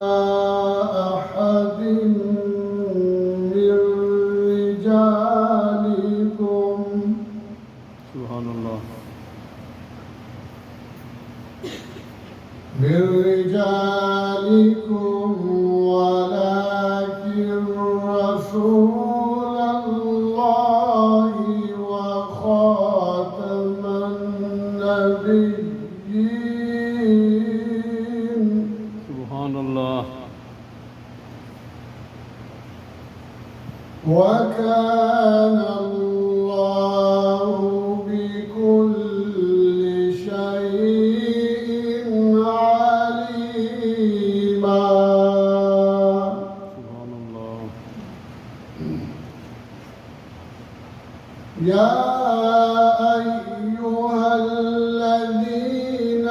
أحد من رجالكم سبحان الله ولكن رسول الله وخاتم النبيين. سبحان الله. وكان الله بكل شيء عليما. سبحان الله. يا أيها الذين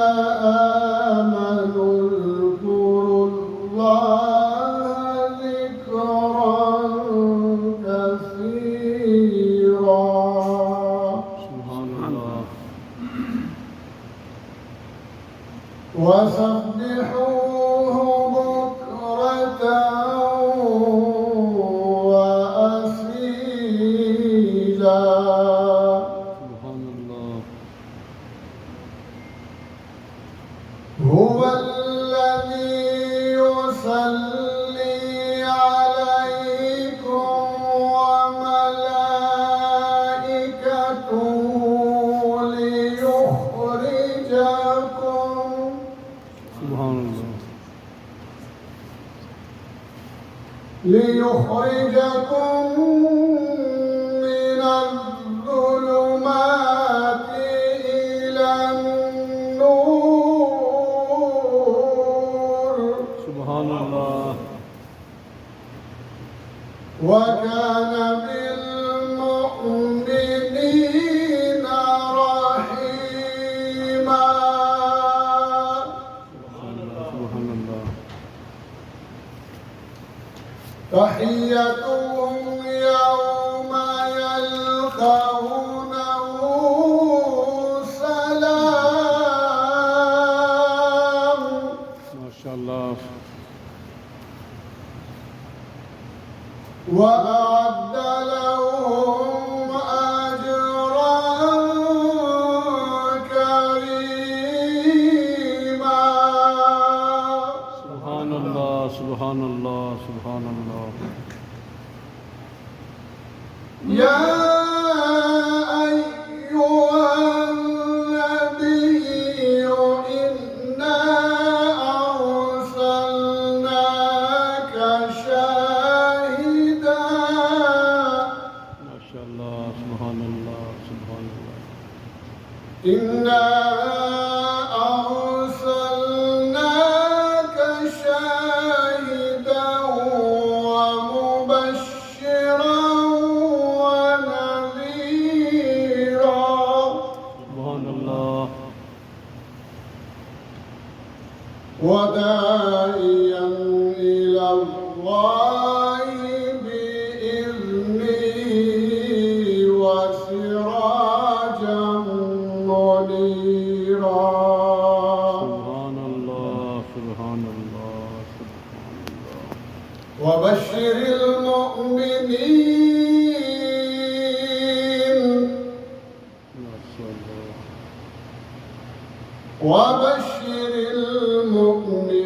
آمنوا اذكروا الله ذكرا كثيرا. سبحان الله. وسبحوه بكرة وأصيلا. سبحان الله. هو الذي يصلي عليكم وملائكته ليخرجكم من الظلمات إلى النور. سبحان الله. وكان بالمؤمنين رحيما. سبحان الله. تحيتهم يوم يلقونه سلام. ما شاء الله. وأعد لهم أجرا كريما. سبحان الله. سبحان الله. سبحان الله. يا أيها النبي إنا أرسلناك شاهدا. ما شاء الله. سبحان الله. سبحان الله. إنا أرسلناك شاهدا ومبشرا ونذيرا. سبحان الله. وداعيا إلى الله بإذنه وسراجا منيرا. سبحان الله. سبحان الله. سبحان الله. وبشر المؤمنين. ما شاء الله. وبشر المؤمنين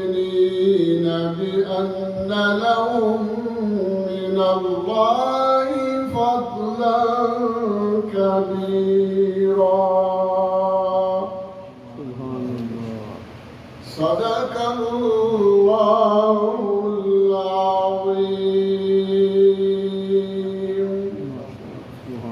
بأن لهم من الله فضلا كبيرا. سبحان الله. صدق الله